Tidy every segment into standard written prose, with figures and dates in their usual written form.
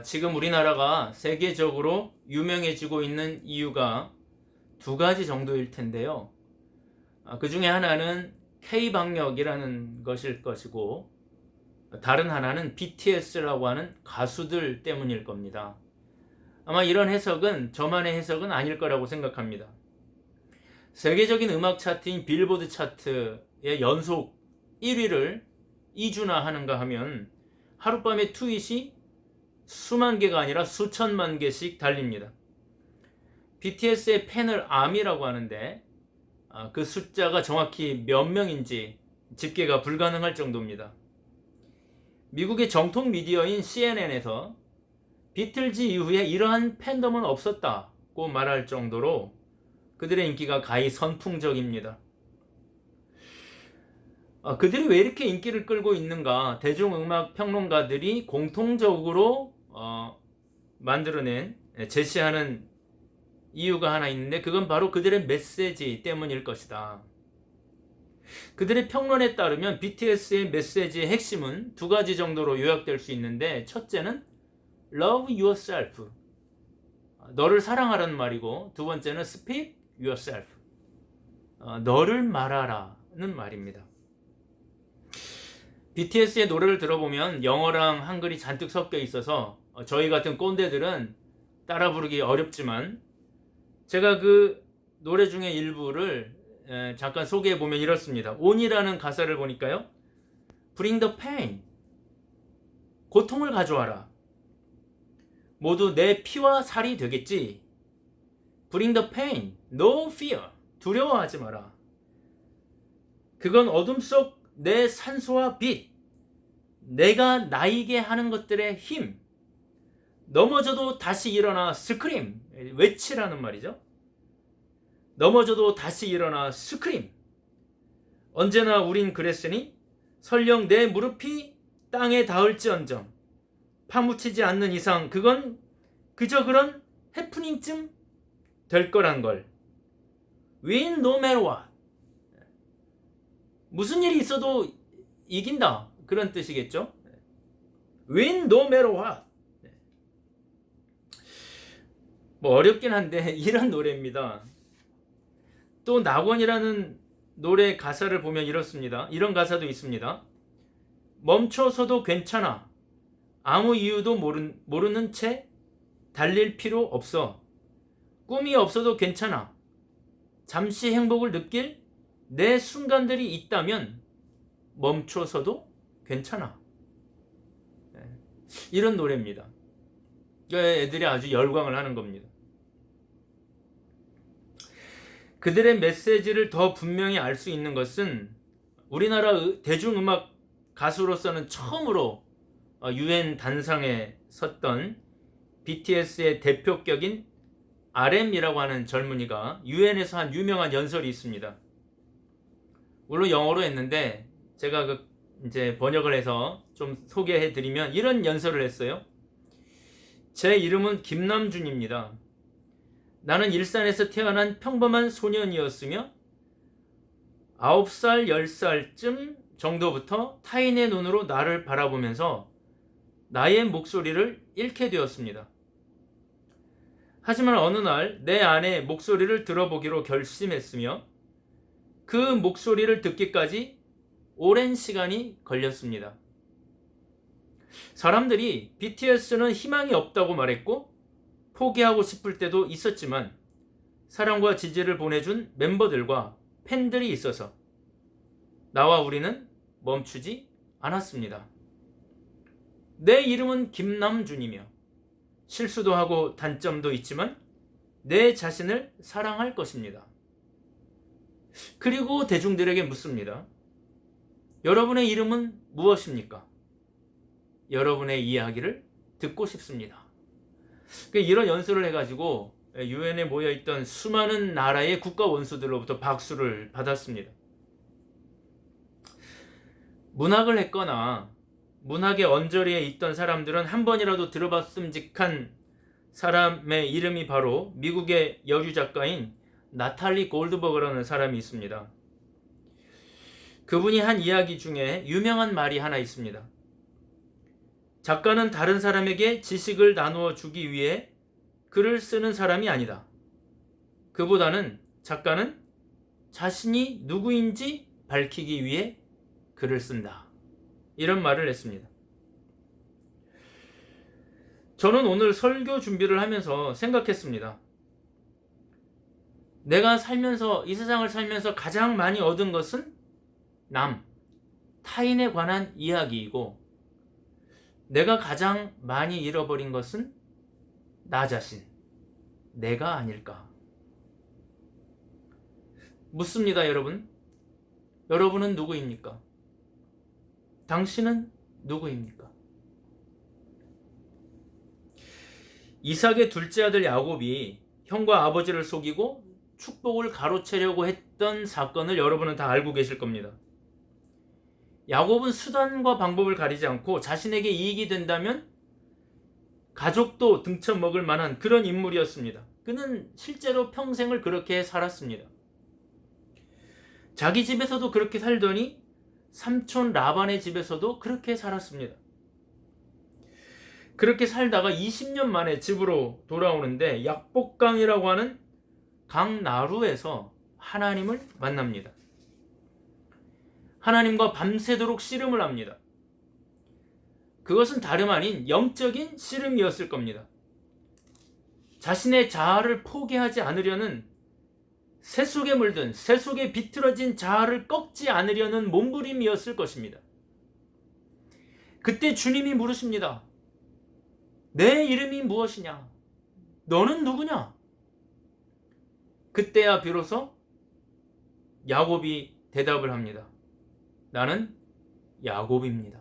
지금 우리나라가 세계적으로 유명해지고 있는 이유가 두 가지 정도일 텐데요. 그 중에 하나는 K-방역이라는 것일 것이고, 다른 하나는 BTS라고 하는 가수들 때문일 겁니다. 아마 이런 해석은 저만의 해석은 아닐 거라고 생각합니다. 세계적인 음악 차트인 빌보드 차트의 연속 1위를 2주나 하는가 하면 하룻밤에 트윗이 수만 개가 아니라 수천만 개씩 달립니다. BTS의 팬을 아미라고 하는데 그 숫자가 정확히 몇 명인지 집계가 불가능할 정도입니다. 미국의 정통 미디어인 CNN에서 비틀즈 이후에 이러한 팬덤은 없었다고 말할 정도로 그들의 인기가 가히 선풍적입니다. 그들이 왜 이렇게 인기를 끌고 있는가? 대중음악 평론가들이 공통적으로 만들어낸, 제시하는 이유가 하나 있는데, 그건 바로 그들의 메시지 때문일 것이다. 그들의 평론에 따르면 BTS의 메시지의 핵심은 두 가지 정도로 요약될 수 있는데, 첫째는 Love yourself, 너를 사랑하라는 말이고, 두 번째는 Speak yourself, 너를 말하라는 말입니다. BTS의 노래를 들어보면 영어랑 한글이 잔뜩 섞여 있어서 저희 같은 꼰대들은 따라 부르기 어렵지만, 제가 그 노래 중에 일부를 잠깐 소개해 보면 이렇습니다. 온이라는 가사를 보니까요, Bring the pain, 고통을 가져와라. 모두 내 피와 살이 되겠지. Bring the pain, no fear, 두려워하지 마라. 그건 어둠 속 내 산소와 빛, 내가 나이게 하는 것들의 힘, 넘어져도 다시 일어나 스크림, 외치라는 말이죠. 넘어져도 다시 일어나 스크림. 언제나 우린 그랬으니 설령 내 무릎이 땅에 닿을지언정 파묻히지 않는 이상 그건 그저 그런 해프닝쯤 될 거란 걸. Win no matter what. 무슨 일이 있어도 이긴다, 그런 뜻이겠죠. Win no matter what. 뭐 어렵긴 한데 이런 노래입니다. 또 낙원이라는 노래 가사를 보면 이렇습니다. 이런 가사도 있습니다. 멈춰서도 괜찮아. 아무 이유도 모르는 채 달릴 필요 없어. 꿈이 없어도 괜찮아. 잠시 행복을 느낄 내 순간들이 있다면 멈춰서도 괜찮아. 이런 노래입니다. 애들이 아주 열광을 하는 겁니다. 그들의 메시지를 더 분명히 알 수 있는 것은 우리나라 대중음악 가수로서는 처음으로 UN 단상에 섰던 BTS의 대표격인 RM이라고 하는 젊은이가 UN에서 한 유명한 연설이 있습니다. 물론 영어로 했는데 제가 이제 번역을 해서 좀 소개해 드리면 이런 연설을 했어요. 제 이름은 김남준입니다. 나는 일산에서 태어난 평범한 소년이었으며 9살, 10살쯤 정도부터 타인의 눈으로 나를 바라보면서 나의 목소리를 잃게 되었습니다. 하지만 어느 날 내 안에 목소리를 들어보기로 결심했으며 그 목소리를 듣기까지 오랜 시간이 걸렸습니다. 사람들이 BTS는 희망이 없다고 말했고 포기하고 싶을 때도 있었지만 사랑과 지지를 보내준 멤버들과 팬들이 있어서 나와 우리는 멈추지 않았습니다. 내 이름은 김남준이며 실수도 하고 단점도 있지만 내 자신을 사랑할 것입니다. 그리고 대중들에게 묻습니다. 여러분의 이름은 무엇입니까? 여러분의 이야기를 듣고 싶습니다. 이런 연설을 해가지고 유엔에 모여있던 수많은 나라의 국가 원수들로부터 박수를 받았습니다. 문학을 했거나 문학의 언저리에 있던 사람들은 한 번이라도 들어봤음직한 사람의 이름이 바로 미국의 여주 작가인 나탈리 골드버그라는 사람이 있습니다. 그분이 한 이야기 중에 유명한 말이 하나 있습니다. 작가는 다른 사람에게 지식을 나누어 주기 위해 글을 쓰는 사람이 아니다. 그보다는 작가는 자신이 누구인지 밝히기 위해 글을 쓴다. 이런 말을 했습니다. 저는 오늘 설교 준비를 하면서 생각했습니다. 내가 살면서, 이 세상을 살면서 가장 많이 얻은 것은 타인에 관한 이야기이고, 내가 가장 많이 잃어버린 것은 나 자신, 내가 아닐까. 묻습니다, 여러분. 여러분은 누구입니까? 당신은 누구입니까? 이삭의 둘째 아들 야곱이 형과 아버지를 속이고 축복을 가로채려고 했던 사건을 여러분은 다 알고 계실 겁니다. 야곱은 수단과 방법을 가리지 않고 자신에게 이익이 된다면 가족도 등쳐먹을 만한 그런 인물이었습니다. 그는 실제로 평생을 그렇게 살았습니다. 자기 집에서도 그렇게 살더니 삼촌 라반의 집에서도 그렇게 살았습니다. 그렇게 살다가 20년 만에 집으로 돌아오는데 약복강이라고 하는 강 나루에서 하나님을 만납니다. 하나님과 밤새도록 씨름을 합니다. 그것은 다름 아닌 영적인 씨름이었을 겁니다. 자신의 자아를 포기하지 않으려는, 새 속에 물든, 새 속에 비틀어진 자아를 꺾지 않으려는 몸부림이었을 것입니다. 그때 주님이 물으십니다. 내 이름이 무엇이냐? 너는 누구냐? 그때야 비로소 야곱이 대답을 합니다. 나는 야곱입니다.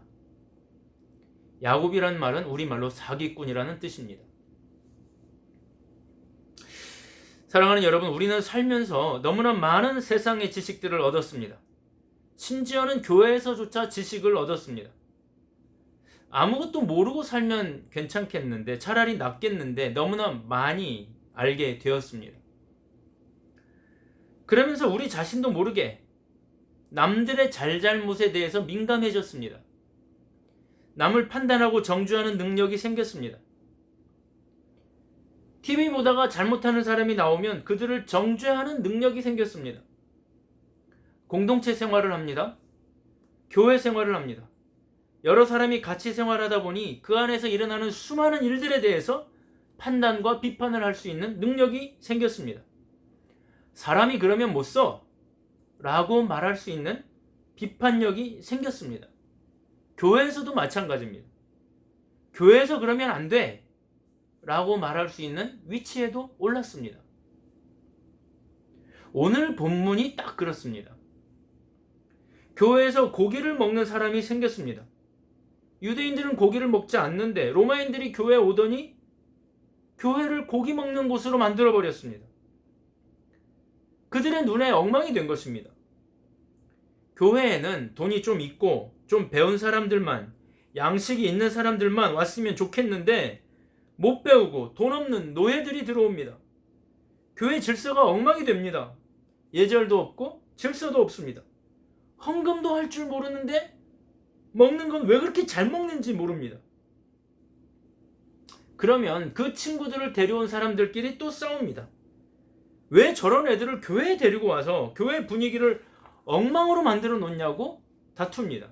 야곱이란 말은 우리말로 사기꾼이라는 뜻입니다. 사랑하는 여러분, 우리는 살면서 너무나 많은 세상의 지식들을 얻었습니다. 심지어는 교회에서조차 지식을 얻었습니다. 아무것도 모르고 살면 괜찮겠는데, 차라리 낫겠는데 너무나 많이 알게 되었습니다. 그러면서 우리 자신도 모르게 남들의 잘잘못에 대해서 민감해졌습니다. 남을 판단하고 정죄하는 능력이 생겼습니다. TV 보다가 잘못하는 사람이 나오면 그들을 정죄하는 능력이 생겼습니다. 공동체 생활을 합니다. 교회 생활을 합니다. 여러 사람이 같이 생활하다 보니 그 안에서 일어나는 수많은 일들에 대해서 판단과 비판을 할 수 있는 능력이 생겼습니다. 사람이 그러면 못 써 라고 말할 수 있는 비판력이 생겼습니다. 교회에서도 마찬가지입니다. 교회에서 그러면 안 돼 라고 말할 수 있는 위치에도 올랐습니다. 오늘 본문이 딱 그렇습니다. 교회에서 고기를 먹는 사람이 생겼습니다. 유대인들은 고기를 먹지 않는데 로마인들이 교회에 오더니 교회를 고기 먹는 곳으로 만들어버렸습니다. 그들의 눈에 엉망이 된 것입니다. 교회에는 돈이 좀 있고 좀 배운 사람들만, 양식이 있는 사람들만 왔으면 좋겠는데 못 배우고 돈 없는 노예들이 들어옵니다. 교회 질서가 엉망이 됩니다. 예절도 없고 질서도 없습니다. 헌금도 할 줄 모르는데 먹는 건 왜 그렇게 잘 먹는지 모릅니다. 그러면 그 친구들을 데려온 사람들끼리 또 싸웁니다. 왜 저런 애들을 교회에 데리고 와서 교회 분위기를 엉망으로 만들어 놓냐고 다툽니다.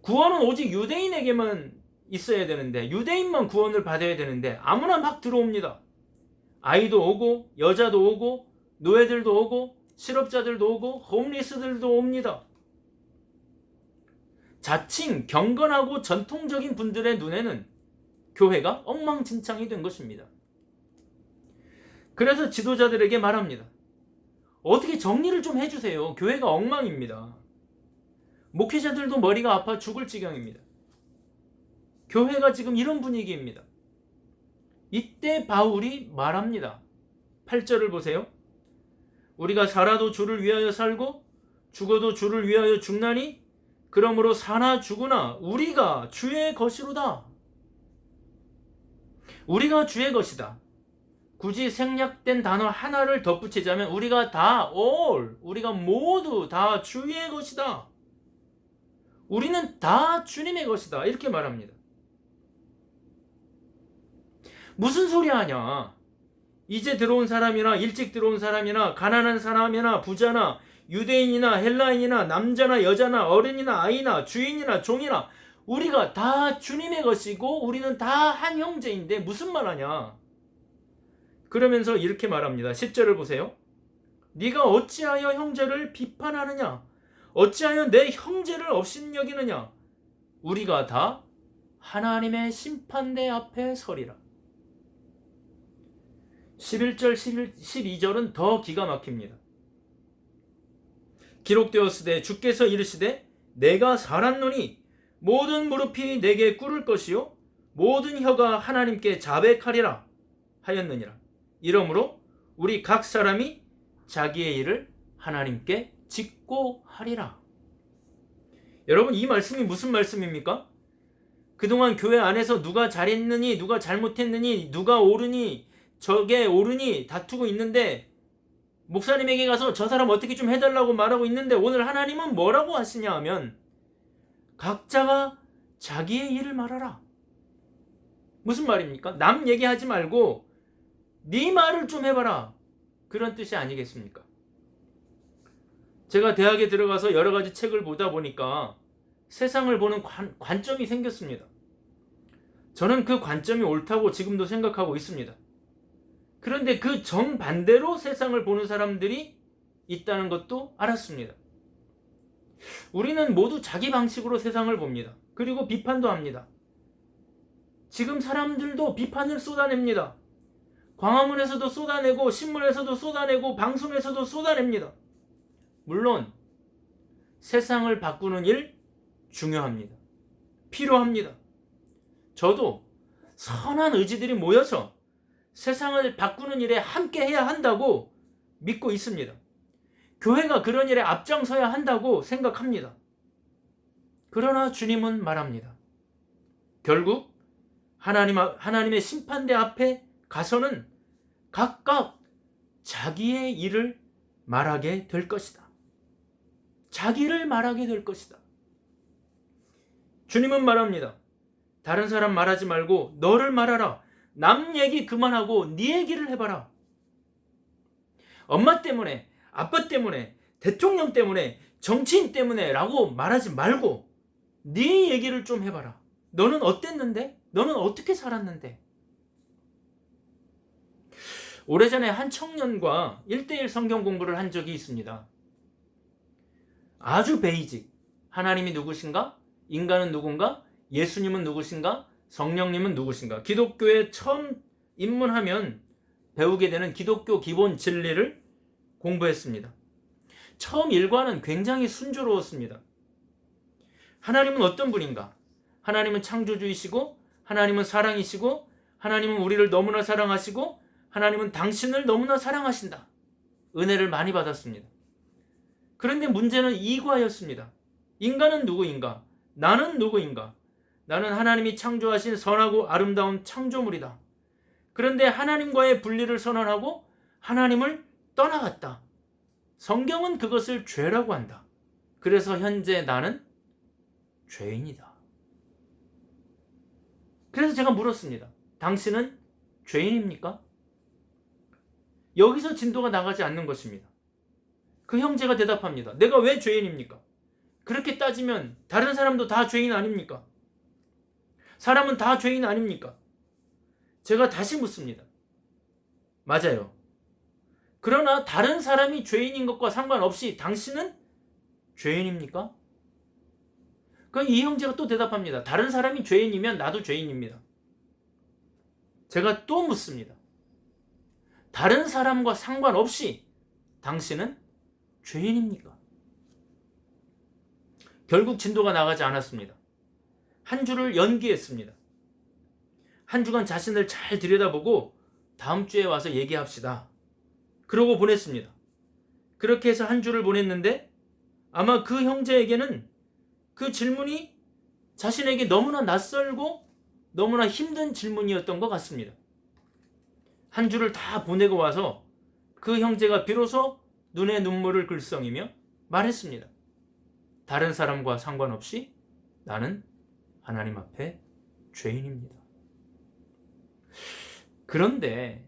구원은 오직 유대인에게만 있어야 되는데, 유대인만 구원을 받아야 되는데 아무나 막 들어옵니다. 아이도 오고 여자도 오고 노예들도 오고 실업자들도 오고 홈리스들도 옵니다. 자칭 경건하고 전통적인 분들의 눈에는 교회가 엉망진창이 된 것입니다. 그래서 지도자들에게 말합니다. 어떻게 정리를 좀 해주세요. 교회가 엉망입니다. 목회자들도 머리가 아파 죽을 지경입니다. 교회가 지금 이런 분위기입니다. 이때 바울이 말합니다. 8절을 보세요. 우리가 살아도 주를 위하여 살고 죽어도 주를 위하여 죽나니 그러므로 사나 죽으나 우리가 주의 것이로다. 우리가 주의 것이다. 굳이 생략된 단어 하나를 덧붙이자면 우리가 다 우리가 모두 다 주의 것이다. 우리는 다 주님의 것이다. 이렇게 말합니다. 무슨 소리 하냐? 이제 들어온 사람이나 일찍 들어온 사람이나 가난한 사람이나 부자나 유대인이나 헬라인이나 남자나 여자나 어른이나 아이나 주인이나 종이나 우리가 다 주님의 것이고 우리는 다 한 형제인데 무슨 말 하냐? 그러면서 이렇게 말합니다. 10절을 보세요. 네가 어찌하여 형제를 비판하느냐? 어찌하여 내 형제를 업신여기느냐? 우리가 다 하나님의 심판대 앞에 서리라. 11절, 12절은 더 기가 막힙니다. 기록되었으되 주께서 이르시되 내가 살았노니 모든 무릎이 내게 꿇을 것이요 모든 혀가 하나님께 자백하리라 하였느니라. 이러므로 우리 각 사람이 자기의 일을 하나님께 짓고 하리라. 여러분, 이 말씀이 무슨 말씀입니까? 그동안 교회 안에서 누가 잘했느니 누가 잘못했느니 누가 옳으니 저게 옳으니 다투고 있는데 목사님에게 가서 저 사람 어떻게 좀 해달라고 말하고 있는데 오늘 하나님은 뭐라고 하시냐 하면 각자가 자기의 일을 말하라. 무슨 말입니까? 남 얘기하지 말고 네 말을 좀 해봐라. 그런 뜻이 아니겠습니까? 제가 대학에 들어가서 여러 가지 책을 보다 보니까 세상을 보는 관점이 생겼습니다. 저는 그 관점이 옳다고 지금도 생각하고 있습니다. 그런데 그 정반대로 세상을 보는 사람들이 있다는 것도 알았습니다. 우리는 모두 자기 방식으로 세상을 봅니다. 그리고 비판도 합니다. 지금 사람들도 비판을 쏟아냅니다. 광화문에서도 쏟아내고 신문에서도 쏟아내고 방송에서도 쏟아냅니다. 물론 세상을 바꾸는 일 중요합니다. 필요합니다. 저도 선한 의지들이 모여서 세상을 바꾸는 일에 함께 해야 한다고 믿고 있습니다. 교회가 그런 일에 앞장서야 한다고 생각합니다. 그러나 주님은 말합니다. 결국 하나님의 심판대 앞에 가서는 각각 자기의 일을 말하게 될 것이다. 자기를 말하게 될 것이다. 주님은 말합니다. 다른 사람 말하지 말고 너를 말하라. 남 얘기 그만하고 네 얘기를 해봐라. 엄마 때문에, 아빠 때문에, 대통령 때문에, 정치인 때문에 라고 말하지 말고 네 얘기를 좀 해봐라. 너는 어땠는데? 너는 어떻게 살았는데? 오래전에 한 청년과 1:1 성경 공부를 한 적이 있습니다. 아주 베이직. 하나님이 누구신가? 인간은 누군가? 예수님은 누구신가? 성령님은 누구신가? 기독교에 처음 입문하면 배우게 되는 기독교 기본 진리를 공부했습니다. 처음 일과는 굉장히 순조로웠습니다. 하나님은 어떤 분인가? 하나님은 창조주이시고 하나님은 사랑이시고 하나님은 우리를 너무나 사랑하시고 하나님은 당신을 너무나 사랑하신다. 은혜를 많이 받았습니다. 그런데 문제는 이과였습니다. 인간은 누구인가? 나는 누구인가? 나는 하나님이 창조하신 선하고 아름다운 창조물이다. 그런데 하나님과의 분리를 선언하고 하나님을 떠나갔다. 성경은 그것을 죄라고 한다. 그래서 현재 나는 죄인이다. 그래서 제가 물었습니다. 당신은 죄인입니까? 여기서 진도가 나가지 않는 것입니다. 그 형제가 대답합니다. 내가 왜 죄인입니까? 그렇게 따지면 다른 사람도 다 죄인 아닙니까? 사람은 다 죄인 아닙니까? 제가 다시 묻습니다. 맞아요. 그러나 다른 사람이 죄인인 것과 상관없이 당신은 죄인입니까? 그럼 이 형제가 또 대답합니다. 다른 사람이 죄인이면 나도 죄인입니다. 제가 또 묻습니다. 다른 사람과 상관없이 당신은 죄인입니까? 결국 진도가 나가지 않았습니다. 한 주를 연기했습니다. 한 주간 자신을 잘 들여다보고 다음 주에 와서 얘기합시다. 그러고 보냈습니다. 그렇게 해서 한 주를 보냈는데 아마 그 형제에게는 그 질문이 자신에게 너무나 낯설고 너무나 힘든 질문이었던 것 같습니다. 한 주를 다 보내고 와서 그 형제가 비로소 눈에 눈물을 글썽이며 말했습니다. 다른 사람과 상관없이 나는 하나님 앞에 죄인입니다. 그런데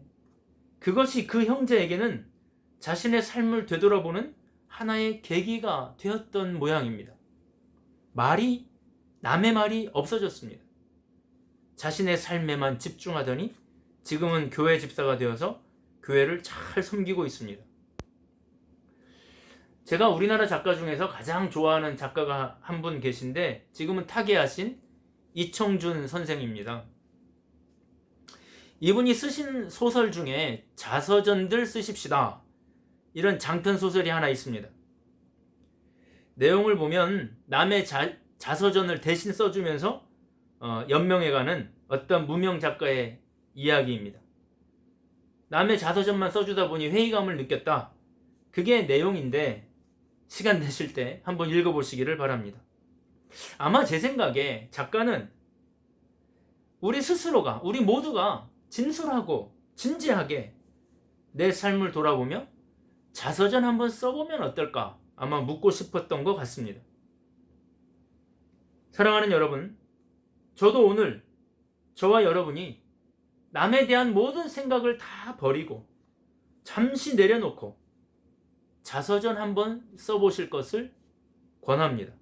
그것이 그 형제에게는 자신의 삶을 되돌아보는 하나의 계기가 되었던 모양입니다. 남의 말이 없어졌습니다. 자신의 삶에만 집중하더니 지금은 교회 집사가 되어서 교회를 잘 섬기고 있습니다. 제가 우리나라 작가 중에서 가장 좋아하는 작가가 한 분 계신데 지금은 타계하신 이청준 선생입니다. 이분이 쓰신 소설 중에 자서전들 쓰십시다, 이런 장편 소설이 하나 있습니다. 내용을 보면 남의 자서전을 대신 써주면서 연명해가는 어떤 무명 작가의 이야기입니다. 남의 자서전만 써주다 보니 회의감을 느꼈다, 그게 내용인데 시간 되실 때 한번 읽어보시기를 바랍니다. 아마 제 생각에 작가는 우리 스스로가, 우리 모두가 진솔하고 진지하게 내 삶을 돌아보며 자서전 한번 써보면 어떨까 아마 묻고 싶었던 것 같습니다. 사랑하는 여러분, 저도 오늘 저와 여러분이 남에 대한 모든 생각을 다 버리고 잠시 내려놓고 자서전 한번 써보실 것을 권합니다.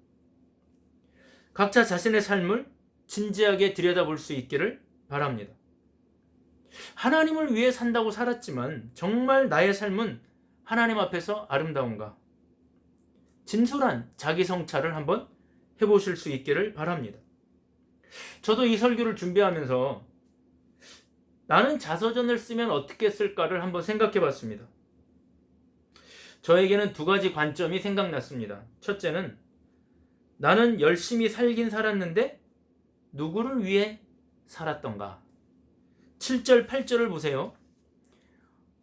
각자 자신의 삶을 진지하게 들여다볼 수 있기를 바랍니다. 하나님을 위해 산다고 살았지만 정말 나의 삶은 하나님 앞에서 아름다운가? 진솔한 자기 성찰을 한번 해보실 수 있기를 바랍니다. 저도 이 설교를 준비하면서 나는 자서전을 쓰면 어떻게 쓸까를 한번 생각해 봤습니다. 저에게는 두 가지 관점이 생각났습니다. 첫째는 나는 열심히 살긴 살았는데 누구를 위해 살았던가? 7절, 8절을 보세요.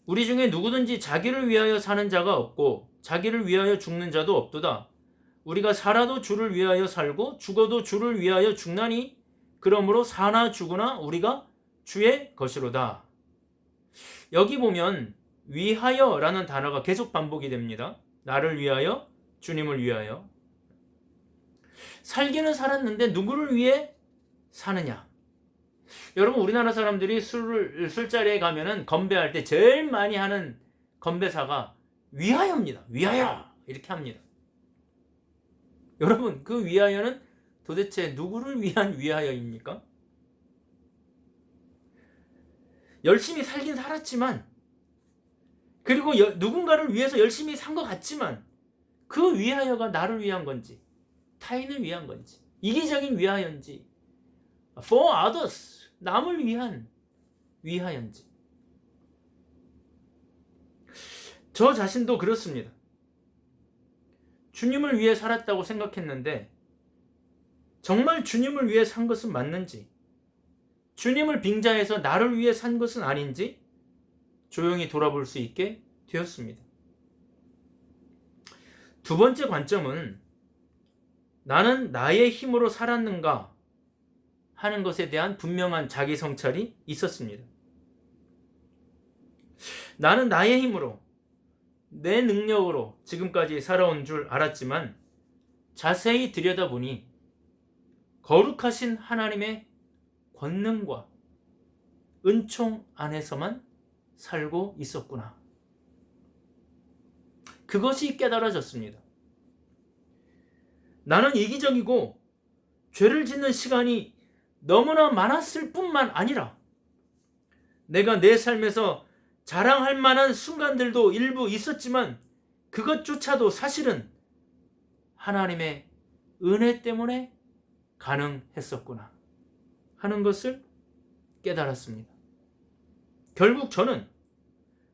우리 중에 누구든지 자기를 위하여 사는 자가 없고 자기를 위하여 죽는 자도 없도다. 우리가 살아도 주를 위하여 살고 죽어도 주를 위하여 죽나니 그러므로 사나 죽으나 우리가 주의 것이로다. 여기 보면 위하여라는 단어가 계속 반복이 됩니다. 나를 위하여, 주님을 위하여. 살기는 살았는데 누구를 위해 사느냐? 여러분, 우리나라 사람들이 술자리에 가면은 건배할 때 제일 많이 하는 건배사가 위하여입니다. 위하여! 이렇게 합니다. 여러분, 그 위하여는 도대체 누구를 위한 위하여입니까? 열심히 살긴 살았지만, 그리고 누군가를 위해서 열심히 산 것 같지만 그 위하여가 나를 위한 건지 타인을 위한 건지 이기적인 위하여인지 for others, 남을 위한 위하여인지. 저 자신도 그렇습니다. 주님을 위해 살았다고 생각했는데 정말 주님을 위해 산 것은 맞는지, 주님을 빙자해서 나를 위해 산 것은 아닌지 조용히 돌아볼 수 있게 되었습니다. 두 번째 관점은 나는 나의 힘으로 살았는가 하는 것에 대한 분명한 자기 성찰이 있었습니다. 나는 나의 힘으로, 내 능력으로 지금까지 살아온 줄 알았지만 자세히 들여다보니 거룩하신 하나님의 권능과 은총 안에서만 살고 있었구나. 그것이 깨달아졌습니다. 나는 이기적이고 죄를 짓는 시간이 너무나 많았을 뿐만 아니라 내가 내 삶에서 자랑할 만한 순간들도 일부 있었지만 그것조차도 사실은 하나님의 은혜 때문에 가능했었구나 하는 것을 깨달았습니다. 결국 저는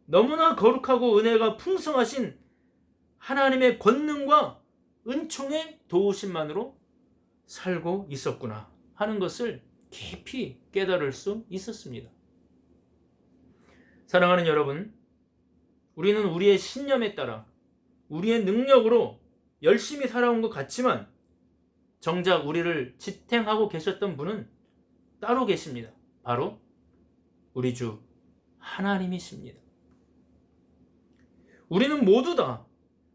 너무나 거룩하고 은혜가 풍성하신 하나님의 권능과 은총의 도우심만으로 살고 있었구나 하는 것을 깊이 깨달을 수 있었습니다. 사랑하는 여러분, 우리는 우리의 신념에 따라 우리의 능력으로 열심히 살아온 것 같지만 정작 우리를 지탱하고 계셨던 분은 따로 계십니다. 바로 우리 주 하나님이십니다. 우리는 모두 다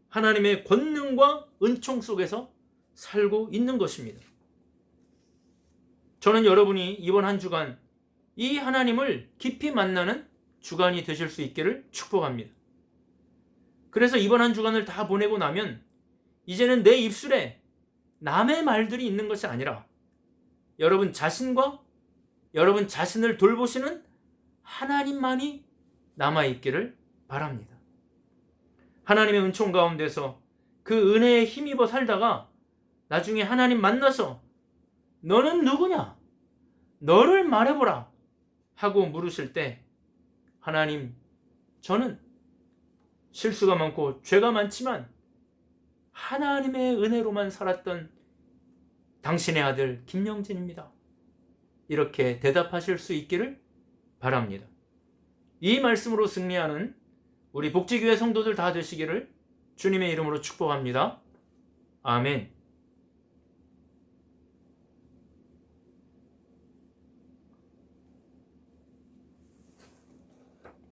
하나님의 권능과 은총 속에서 살고 있는 것입니다. 저는 여러분이 이번 한 주간 이 하나님을 깊이 만나는 주간이 되실 수 있기를 축복합니다. 그래서 이번 한 주간을 다 보내고 나면 이제는 내 입술에 남의 말들이 있는 것이 아니라 여러분 자신과 여러분 자신을 돌보시는 하나님만이 남아있기를 바랍니다. 하나님의 은총 가운데서 그 은혜에 힘입어 살다가 나중에 하나님 만나서 너는 누구냐? 너를 말해보라 하고 물으실 때 하나님, 저는 실수가 많고 죄가 많지만 하나님의 은혜로만 살았던 당신의 아들 김영진입니다. 이렇게 대답하실 수 있기를 바랍니다. 이 말씀으로 승리하는 우리 복지교회 성도들 다 되시기를 주님의 이름으로 축복합니다. 아멘.